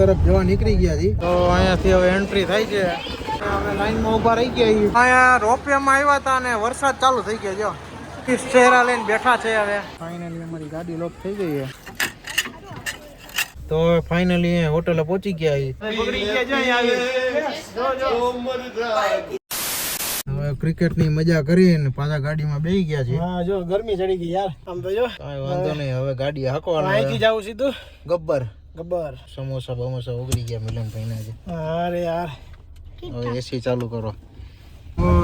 તરફ જવા નીકળી ગયા છીએ. તો અહીંયાથી હવે એન્ટ્રી થાય છે. અમે લાઈનમાં ઊભા રહી ગયા છીએ. અહીંયા રોપવેમાં આવ્યા હતા અને વરસાદ ચાલુ થઈ ગયો. જો ચહેરા લઈને બેઠા છે. હવે ફાઇનલી અમારી ગાડી લોક થઈ ગઈ છે. તો ફાઇનલી હોટલે પહોંચી ગયા છીએ. હવે ક્રિકેટ ની મજા કરીને પાછા ગાડીમાં બેસી ગયા છે. હા જો ગરમી ચડી ગઈ યાર. આમ તો જો કાંઈ વાંધો નહીં. હવે ગાડી હાંકવાનું. અહીંથી જાવું સીધું ગબ્બર. સમોસા બમોસા ઉગડી ગયા મિલનભાઈ ના છે. અરે યાર હવે એસી ચાલુ કરો.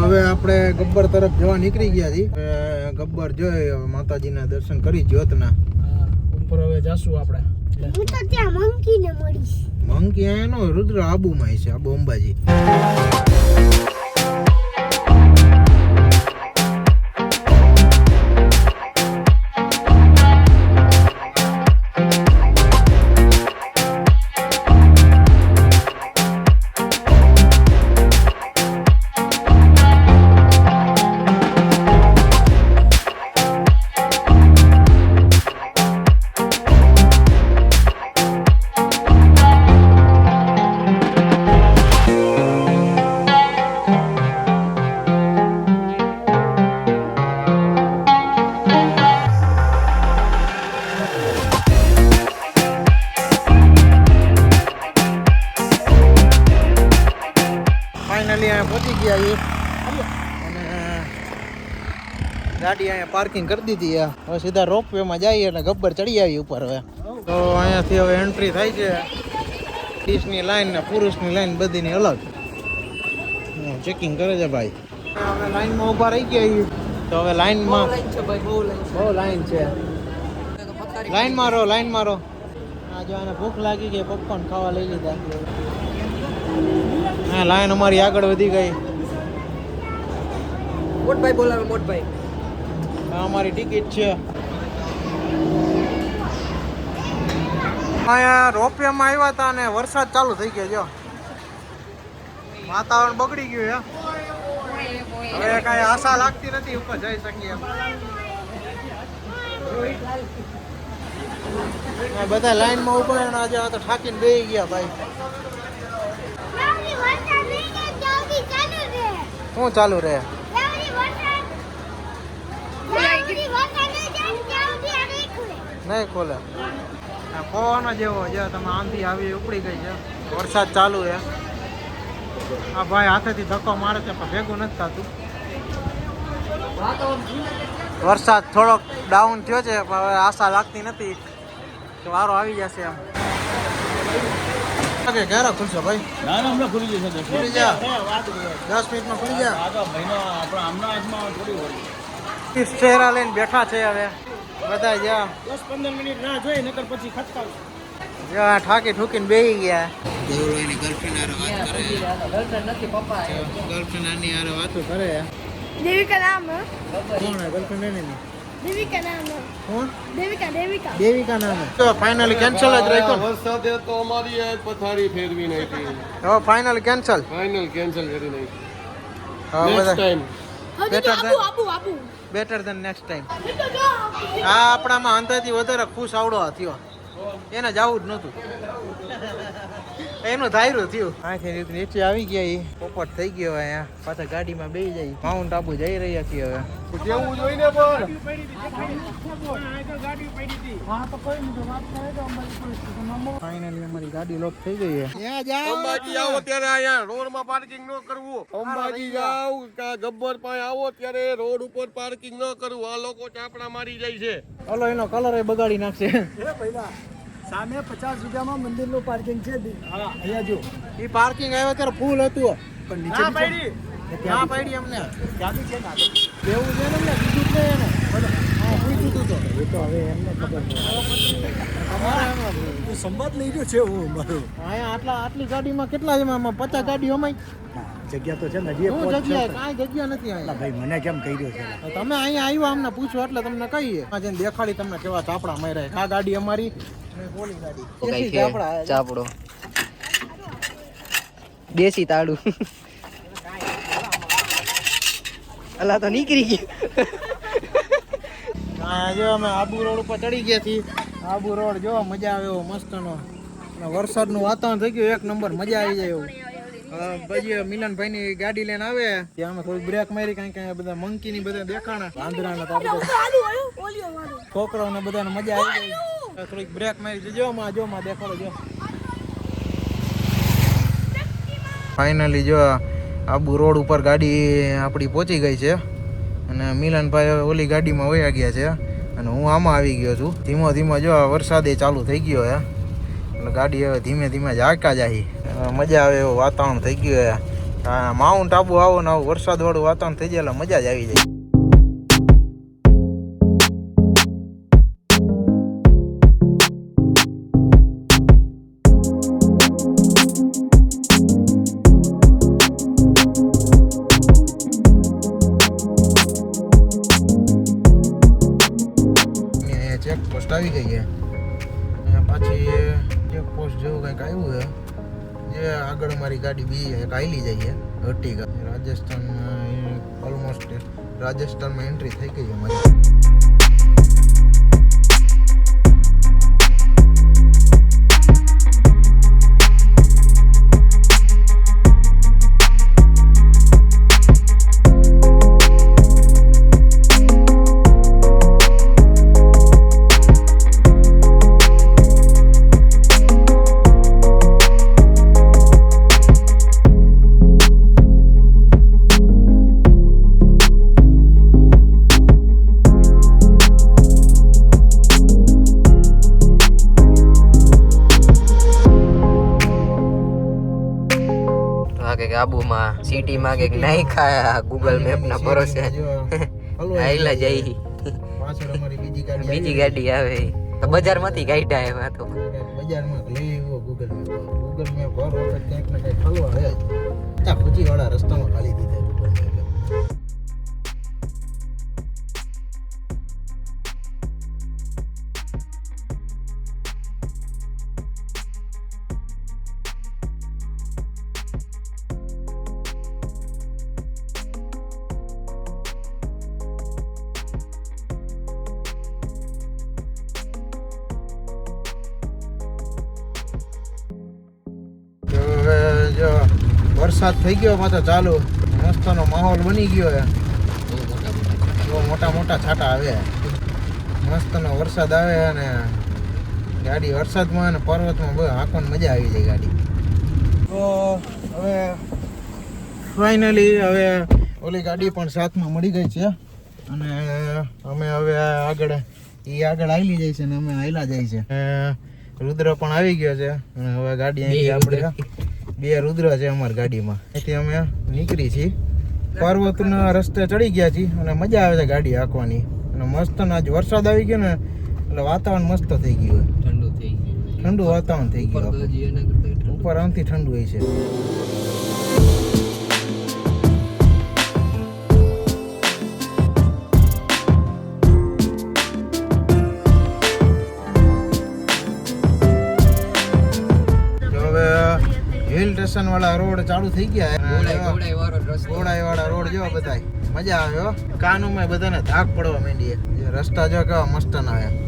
હવે આપણે ગબ્બર તરફ જવા નીકળી ગયા છીએ. ગબ્બર જોઈ માતાજીના દર્શન કરી જ્યોતના. ઉપર હવે જાશું આપણે. હું તો ત્યાં મંકી ને મળીશ. મંકી એનો રુદ્ર આબુમાં છે. આબુ અંબાજી. પહોંચી ગયા છીએ અને ગાડી અહીંયા પાર્કિંગ કરી દીધી. હવે સીધા રોપવેમાં જઈએ એટલે ગબ્બર ચડી આવી ઉપર. હવે તો અહીંયાથી હવે એન્ટ્રી થાય છે. લેડીઝની લાઈન ને પુરુષની લાઈન બધીની અલગ ચેકિંગ કરે છે ભાઈ. અમે લાઈનમાં ઊભા રહી ગયા છીએ. તો હવે લાઈનમાં બહુ લાઈન છે. લાઈન મારો. આ જો આને ભૂખ લાગી ગઈ, પોપકોર્ન ખાવા લઈ લીધા. હા લાઈન અમારી આગળ વધી ગઈ. મોટભાઈ બોલાવે મોટભાઈ. અમારી ટિકિટ છે. અહીંયા રોપવેમાં આવ્યા હતા અને વરસાદ ચાલુ થઈ ગયો. જો વાતાવરણ બગડી ગયું. હવે કઈ આશા લાગતી નથી ઉપર જઈ શકીએ. બધા લાઈનમાં ઉભા અને આજે તો થાકીને બેસી ગયા ભાઈ. શું ચાલુ રહે? નહીં ખોલે. પવન જેવો છે. તમે આમથી આવી ઉપડી ગઈ છે. વરસાદ ચાલુ છે. આ ભાઈ હાથેથી ધક્કો મારે છે પણ ભેગું નથી થતું. વરસાદ થોડોક ડાઉન થયો છે પણ હવે આશા લાગતી નથી કે વારો આવી જશે. એમ ક્યારે ખુલશે ભાઈ? ના હમણાં ખુલી જશે. ખુલી જા 10 મિનિટમાં ખુલી જા. ચહેરા લઈને બેઠા છે. હવે બધા જ્યાં 10-15 મિનિટ રાહ જોઈ નકર પછી ખચકાવ. જ્યાં ઠાકી ઠૂકીને બેસી ગયા. દેવળાની ગર્લફ્રેન્ડ હારે વાત કરે. ગર્લફ્રેન્ડ નથી પપ્પા. ગર્લફ્રેન્ડ આની હારે વાતો કરે. દેવિકા નામ હે? કોણ હે ગર્લફ્રેન્ડ એની? દેવિકા નામ હે. કોણ? દેવિકા નામ હે. તો ફાઇનલી કેન્સલ જ રાખ્યો. વરસાદે તો અમારી આ પથારી ફેરવી નાખી. હવે ફાઇનલ કેન્સલ ફાઇનલ કેન્સલ કરી નાખી. હવે next time better than next time. આ આપણામાં અંતરથી વધારે ખુશ આવડો થયો. એને જવું જ નહોતું. એનું ધાર્યું થયું. અહીંથી નીચે આવી ગયા. એ પોપટ થઈ ગયો. અહીંયા પાછા ગાડીમાં બેસી જાય. માઉન્ટ આબુ જઈ રહ્યા છીએ હવે. કેવું જોઈને પણ ફાઇનલી અમારી ગાડી લોક થઈ ગઈ છે. અંબાજી આવો ત્યારે અહીંયા રોડમાં પાર્કિંગ ન કરવું. અંબાજી જાવ કે ગબ્બર પાસે આવો ત્યારે રોડ ઉપર પાર્કિંગ ન કરવું. આ લોકો ચાપડા મારી જાય છે. ઓલો એનો કલર બગાડી નાખશે. સામે 50 વીઘામાં મંદિરનું પાર્કિંગ છે. અહીંયા જો એ પાર્કિંગ આવ્યો ત્યારે ફૂલ હતું પણ નીચે ના પાડી અમને. ત્યાંથી છે ને એવું છે ને બીજું જ નહીં એને. હા પૂછ્યું તું તો. એ તો હવે એમને ખબર નહીં. સંવાદ લઈ ગયો છે હું મારું. અહીંયા આટલી ગાડીમાં કેટલા એમાં 50 ગાડીઓ અમાય જગ્યા તો છે ને હજી શું જગ્યા? કાંઈ જગ્યા નથી અહીંયા. ભાઈ મને કેમ કહી રહ્યો છે? તમે અહીંયા આવ્યા અમને પૂછો એટલે તમને કહીએ. જેને દેખાડી તમને કેવા ચાપડા માર્યા. આ ગાડી અમારી બોલી ગાડી ચાપડો દેશી તાળું અલા તો નીકળી ગયું. જો અમે આબુ રોડ ઉપર ચડી ગયા છીએ. આબુ રોડ જો મજા આવે એવો મસ્તનો વરસાદનું વાતાવરણ થઈ ગયું એક નંબર, મજા આવી જાય એવું. પછી મિલનભાઈની ગાડી લઈને આવે ત્યાં અમે થોડી બ્રેક મારી, કારણ કે બધા મંકી ની બધા દેખાણા વાંદરાના છોકરાઓને બધાને મજા આવી જાય. થોડીક બ્રેક મારી જો માં દેખાડો જો. ફાઇનલી જો આબુ રોડ ઉપર ગાડી આપણી પહોંચી ગઈ છે અને મિલનભાઈ ઓલી ગાડીમાં વયા ગયા છે અને હું આમાં આવી ગયો છું. ધીમો ધીમો જો વરસાદે ચાલુ થઈ ગયો હે એટલે ગાડી હવે ધીમે ધીમે જાગતા જાય. મજા આવે એવું વાતાવરણ થઈ ગયું હે. માઉન્ટ આબુ આવો ને આવું વરસાદવાળું વાતાવરણ થઈ જાય એટલે મજા જ આવી જાય. ચેકપોસ્ટ આવી ગઈ છે અને પાછી ચેકપોસ્ટ જેવું કંઈક આવ્યું છે જે આગળ મારી ગાડી બી એક આવેલી જાય છે હર્ટિગા. રાજસ્થાનમાં ઓલમોસ્ટ રાજસ્થાનમાં એન્ટ્રી થઈ ગઈ છે મારી. આબુમાં સિટીમાં કે નહીં ખાયા ગૂગલ મેપ ના ભરોસે આઈલા જાય. પાછળ અમારી બીજી ગાડી આવે તો બજારમાંથી કાઢ્યા એમાં તો બજારમાં લઈ આવ્યો ગૂગલ મેપ હર વખત ક્યાંક ને ક્યાંક ખલવા હે જ. ભૂજી વાળા રસ્તામાં ખાલી દીધા ગૂગલ મેપ. જો વરસાદ થઈ ગયો પાછો ચાલુ, મસ્તનો માહોલ બની ગયો છે. બહુ મોટા મોટા છાંટા આવે, મસ્તનો વરસાદ આવે અને ગાડી વરસાદમાં અને પર્વતમાં બહુ હાંકવાની મજા આવી જાય ગાડી. તો હવે ફાઇનલી હવે ઓલી ગાડી પણ સાથમાં મળી ગઈ છે અને અમે હવે આગળ આવી જાય છે ને અમે હાલ્યા જાય છે. રુદ્ર પણ આવી ગયો છે અને હવે ગાડી અહીંથી આપણે બે રુદ્ર છે અમારી ગાડીમાં. અહીંથી અમે નીકળી છીએ, પર્વતના રસ્તે ચડી ગયા છીએ અને મજા આવે છે ગાડી હાંકવાની. અને મસ્ત આજ વરસાદ આવી ગયો ને એટલે વાતાવરણ મસ્ત થઈ ગયું, ઠંડુ વાતાવરણ થઈ ગયું. ઉપર આમથી ઠંડુ હોય છે. હિલ સ્ટેશન વાળા રોડ ચાલુ થઈ ગયા, ઘોડાઈ વાળા રોડ જો બધાય મજા આવ્યો. કાનુમાં બધાને ધાક પડવા માંડી. રસ્તા જો કેવા મસ્ત ના આવ્યા.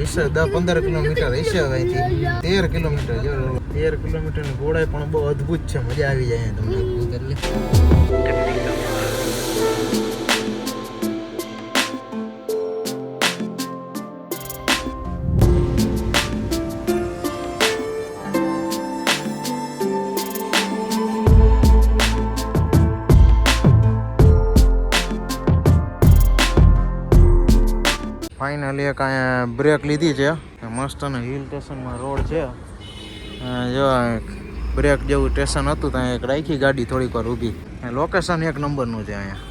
હશે 10-15 કિલોમીટર હશે હવે અહીંથી 13 કિલોમીટર જો 13 કિલોમીટરની ગોળાઈ પણ બહુ અદ્ભુત છે, મજા આવી જાય તમને. ફાઇનલી એક અહીંયા બ્રેક લીધી છે, મસ્ત હિલ સ્ટેશનમાં રોડ છે. જો બ્રેક જેવું સ્ટેશન હતું ત્યાં એક રાખી ગાડી થોડીક વાર ઊભી. લોકેશન એક નંબરનું છે અહીંયા.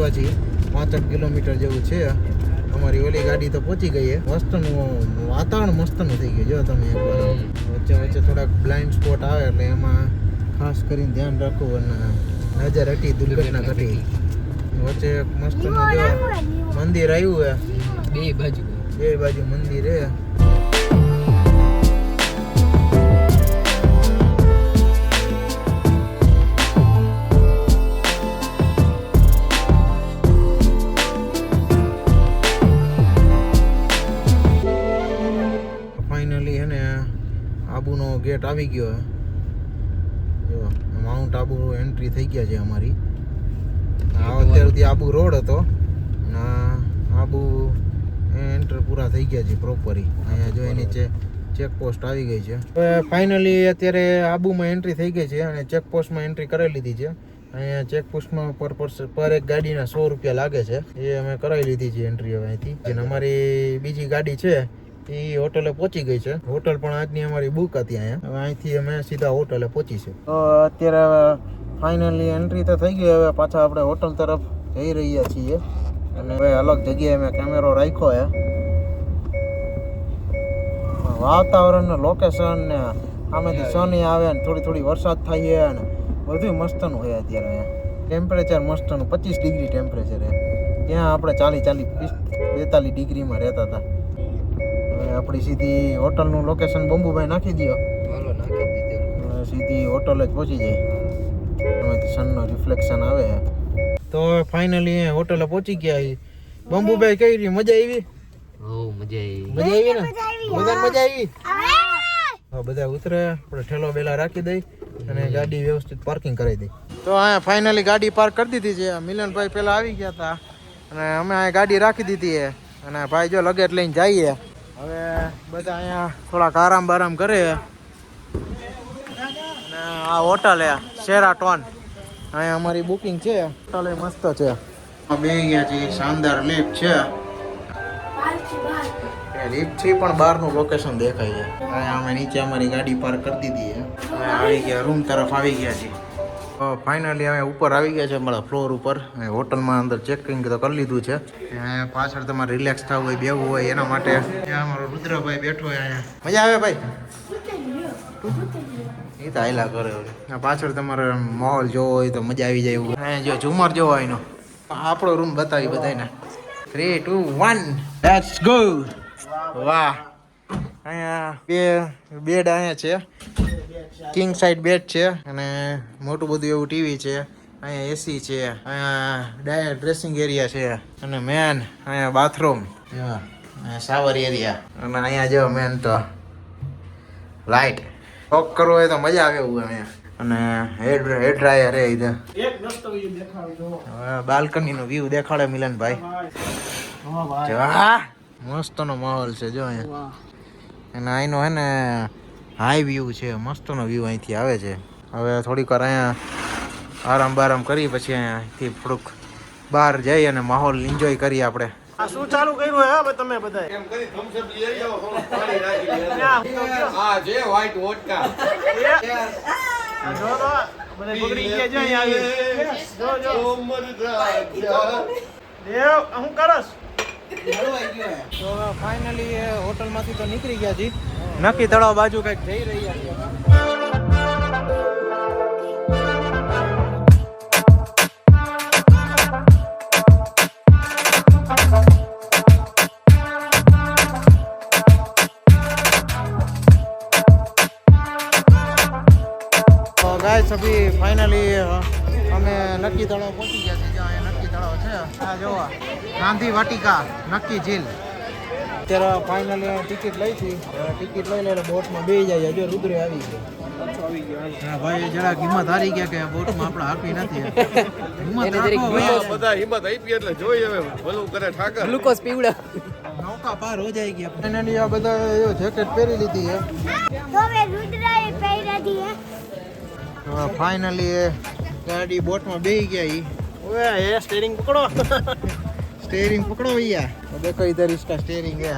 આવ્યા છીએ 5 કિલોમીટર જેવું છે. અમારી ઓલી ગાડી તો પહોંચી ગઈ છે. મસ્તનું વાતાવરણ મસ્તનું થઈ ગયું. જો તમે એકવાર વચ્ચે વચ્ચે થોડાક બ્લાઇન્ડ સ્પોટ આવે એટલે એમાં ખાસ કરીને ધ્યાન રાખવું અને નજર હટી દુર્ઘટના ઘટી. વચ્ચે એક મસ્તનું જો મંદિર આવ્યું છે. બે બાજુ મંદિર છે. ફાઇનલી હે ને આબુનો ગેટ આવી ગયો. જો માઉન્ટ આબુ એન્ટ્રી થઈ ગયા છે અમારી. અત્યાર સુધી આબુ રોડ હતો અને આબુ એન્ટર પૂરા થઈ ગયા છે પ્રોપરી. અહીંયા જો નીચે ચેકપોસ્ટ આવી ગઈ છે. હવે ફાઇનલી અત્યારે આબુમાં એન્ટ્રી થઈ ગઈ છે અને ચેકપોસ્ટમાં એન્ટ્રી કરી લીધી છે. અહીંયા ચેકપોસ્ટમાં પર એક ગાડીના 100 રૂપિયા લાગે છે. એ અમે કરાવી લીધી છે એન્ટ્રી હવે અહીંથી. અને અમારી બીજી ગાડી છે એ હોટલે પહોંચી ગઈ છે. હોટલ પણ આજની અમારી બુક હતી અહીંયા. હવે અહીંથી અમે સીધા હોટલે પહોંચીશું. તો અત્યારે ફાઇનલી એન્ટ્રી તો થઈ ગઈ. હવે પાછા આપણે હોટલ તરફ જઈ રહ્યા છીએ અને હવે અલગ જગ્યાએ મેં કેમેરો રાખ્યો છે. વાતાવરણ ને લોકેશન ને આમેથી સન આવે ને થોડી થોડી વરસાદ થાય છે ને બધું મસ્તનું હોય. અત્યારે અહીંયા ટેમ્પરેચર મસ્તનું 25 ડિગ્રી ટેમ્પરેચર છે. ત્યાં આપણે 42 ડિગ્રીમાં રહેતા હતા. આપણી સીધી હોટલનું લોકેશન બંબુભાઈ નાખી દો. સીધી હોટલ જ પહોંચી જાય. એમાંથી સનનો રિફ્લેક્શન આવે. તો ફાઇનલી હોટલે પહોંચી ગયા. બંબુભાઈ કઈ રહી? મજા આવી? મજા આવી ને? બધાને મજા આવી? બધા ઉતરે આપણે ઠેલો બેલા રાખી દઈ અને ગાડી વ્યવસ્થિત પાર્કિંગ કરાવી દઈ. તો અહીંયા ફાઇનલી ગાડી પાર્ક કરી દીધી છે. મિલનભાઈ પહેલા આવી ગયા હતા અને અમે અહીંયા ગાડી રાખી દીધી છે અને ભાઈ જો લગેજ લઈને જઈએ. હવે બધા અહીંયા થોડાક આરામ બારામ કરે. અને આ હોટલ છે શેરાટોન. અહીંયા અમારી બુકિંગ છે. હોટલ એ મસ્ત છે. બે ગયા છે. શાનદાર લિફ્ટ છે. લિફ્ટ થી પણ બહારનું લોકેશન દેખાય છે. અહીંયા અમે નીચે અમારી ગાડી પાર્ક કરી દીધી છે. અમે આવી ગયા રૂમ તરફ આવી ગયા છીએ. ફાઇનલી અમે ઉપર આવી ગયા છે અમારા ફ્લોર ઉપર. હોટલમાં અંદર ચેકિંગ તો કરી લીધું છે. અહીંયા પાછળ તમારે રિલેક્સ થવું હોય બેવું હોય એના માટે ત્યાં અમારો રુદ્રભાઈ બેઠો હોય. અહીંયા મજા આવે ભાઈ? એ તો આયલા કરે. પાછળ તમારે માહોલ જોવો હોય તો મજા આવી જાય એવું. અહીંયા જો ઝુમર જોવો એનો. આપણો રૂમ બતાવી બધાને. 3, 2, 1 લેટ્સ ગો. વાહ. અહીંયા બેડ અહીંયા છે. કિંગ સાઇડ બેડ છે અને મોટું બધું એવું ટીવી છે. અહીંયા એસી છે. અહીંયા ડ્રેસિંગ એરિયા છે અને મેન અહીંયા બાથરૂમ, શાવર એરિયા અને અહીંયા જો મેન તો લાઇટ. વોક કરવો હોય તો મજા આવે એવું અહીંયા. અને હેડ ડ્રાયર હે ઇધર. એક મસ્ત વ્યૂ દેખાડો જો. બાલ્કની નો વ્યૂ દેખાડે મિલનભાઈ. વાહ મસ્તનો માહોલ છે જો અહીંયા. અને અહીંનો હે ને હાઈ વ્યૂ છે. મસ્તનો વ્યૂ અહીંથી આવે છે. હવે થોડીક વાર અહીંયા આરામ બારામ કરી પછી અહીંયાથી થોડુંક બહાર જઈ અને માહોલ એન્જોય કરીએ આપણે. આ શું ચાલુ કર્યું હે તમે બધા? એમ કરી થમ્સ અપ લઈ જાઓ, થોડું પાણી રાખી દે. હા જે વ્હાઈટ વોડકા. જો તો બધા બગડી ગયા છે અહીંયા આવી. જો દેવ હું કરસ. તો ફાઇનલી હોટલમાંથી તો નીકળી ગયા છીએ. નક્કી તળાવ બાજુ કંઈક જઈ રહ્યા છીએ. ગાઈસ અભી ફાઇનલી અમે નક્કી તળાવ પહોંચી ગયા છીએ. જ્યાં અહીંયા નક્કી તળાવ છે. આ જોવા ગાંધી વાટિકા નક્કી ઝીલ. અત્યારે ફાઇનલી ટિકિટ લઈ હતી. ટિકિટ લઈ લે બોટમાં બેસી જાય. હજુ રુદ્રે આવી ગયો. હા ભાઈ જરા હિંમત હારી ગયા કે બોટમાં આપણે હાંકવી નથી. હિંમત રાખો ભાઈ. બધા હિંમત આપી એટલે જોઈ હવે ભલું કરે ઠાકર. ગ્લુકોઝ પીવડા. નૌકા પાર હો જાય ગયા. ફાઇનલી આ બધા જેકેટ પહેરી લીધી છે. હવે રુદ્રાએ પહેરી હે. ફાઇનલી ગાડી બોટમાં બેસી ગયા. ઈ ઓએ એ સ્ટીયરિંગ પકડો. સ્ટેરિંગ પકડો ભૈયા. દેખો ઇધર इसका સ્ટેરિંગ है.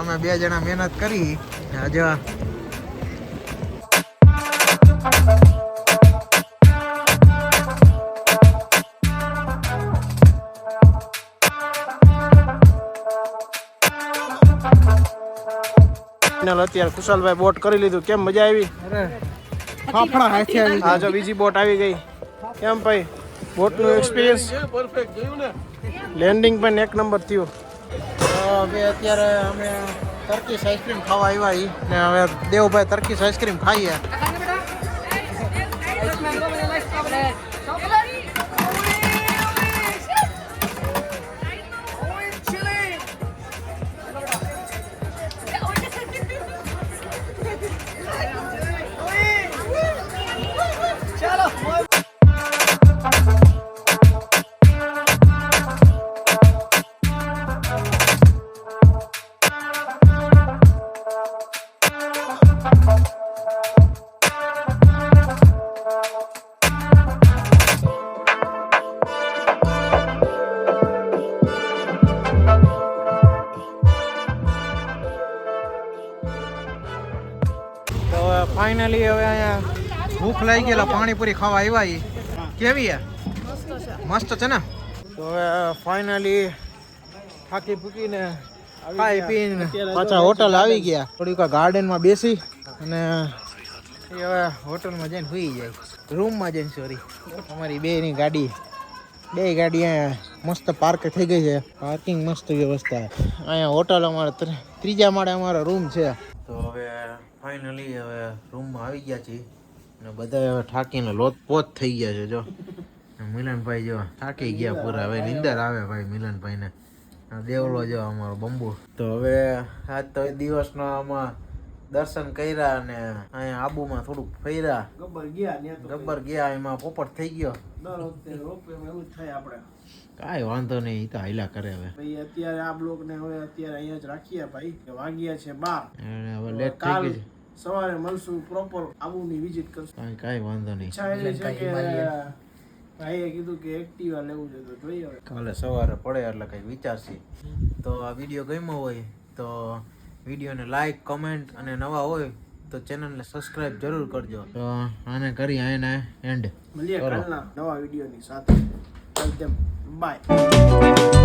અમે બે જણા મહેનત કરી. આજે ફાઇનલ અત્યારે કુશાલભાઈ બોટ કરી લીધું. કેમ મજા આવી? અરે ફાફડા હાથે આવી આ જો બીજી બોટ આવી ગઈ. કેમ ભાઈ બોટનું એક્સપિરિયન્સ? પરફેક્ટ જોયું ને? લેન્ડિંગ પણ એક નંબર થયું. તો હવે અત્યારે અમે ટર્કીશ આઈસ્ક્રીમ ખાવા આવ્યા ઈ ને હવે દેવભાઈ ટર્કીશ આઈસ્ક્રીમ ખાઈએ. તો ફાઇનલી હવે અહીંયા ભૂખ લાગી ગયેલા પાણીપુરી ખાવા આવ્યા ઈ. કેવી છે? મસ્ત છે ને? તો હવે ફાઇનલી થાકી ફૂકીને ખાઈ પીને પાછા હોટલ આવી ગયા. થોડીક ગાર્ડનમાં બેસી અને એ હવે હોટલમાં જઈને સુઈ જાય, રૂમમાં જઈને. સોરી, અમારી બેની ગાડી, બે ગાડી અહીંયા મસ્ત પાર્ક થઈ ગઈ છે. પાર્કિંગ મસ્ત વ્યવસ્થા. અહીંયા હોટલ અમારે ત્રીજા માળે અમારો રૂમ છે. તો હવે ફાઇનલી હવે રૂમમાં આવી ગયા છીએ અને બધા હવે થાકીને લોતપોત થઈ ગયા છે. જો મિલનભાઈ જો થાકી ગયા પૂરા. હવે નીંદર આવે ભાઈ મિલનભાઈને. દેવલો જો અમારો બંબુ. તો હવે આજ તો દિવસનો આમાં દર્શન કર્યા અને અહીંયા આબુમાં થોડુંક ફર્યા. ગબ્બર ગયા એમાં પોપટ થઈ ગયો. દર વખતે રોપવેમાં એવું જ થાય આપણે. કાંઈ વાંધો નહીં, ઈ તો હાલ્યા કરે. હવે ભાઈ અત્યારે આ બ્લોગને હવે અત્યારે અહીંયા જ રાખીએ ભાઈ. વાગ્યા છે 12. અને હવે લેટ થઈ ગઈ છે. સવારે મળશું પ્રોપર આબુની વિઝિટ કરશું. કાંઈ વાંધો નહીં. ઈચ્છા એવી છે કે ભાઈએ કીધું કે એક્ટિવા લેવું છે તો જોઈએ હવે. કાલે સવારે પડે એટલે કંઈ વિચારશી. તો આ વિડીયો ગમ્યો હોય તો વિડીયોને લાઈક, કમેન્ટ અને નવા હોય તો ચેનલને સબસ્ક્રાઇબ જરૂર કરજો. તો આને કરી આને એન્ડ મળીએ કાલના નવા વિડીયોની સાથે. બાય.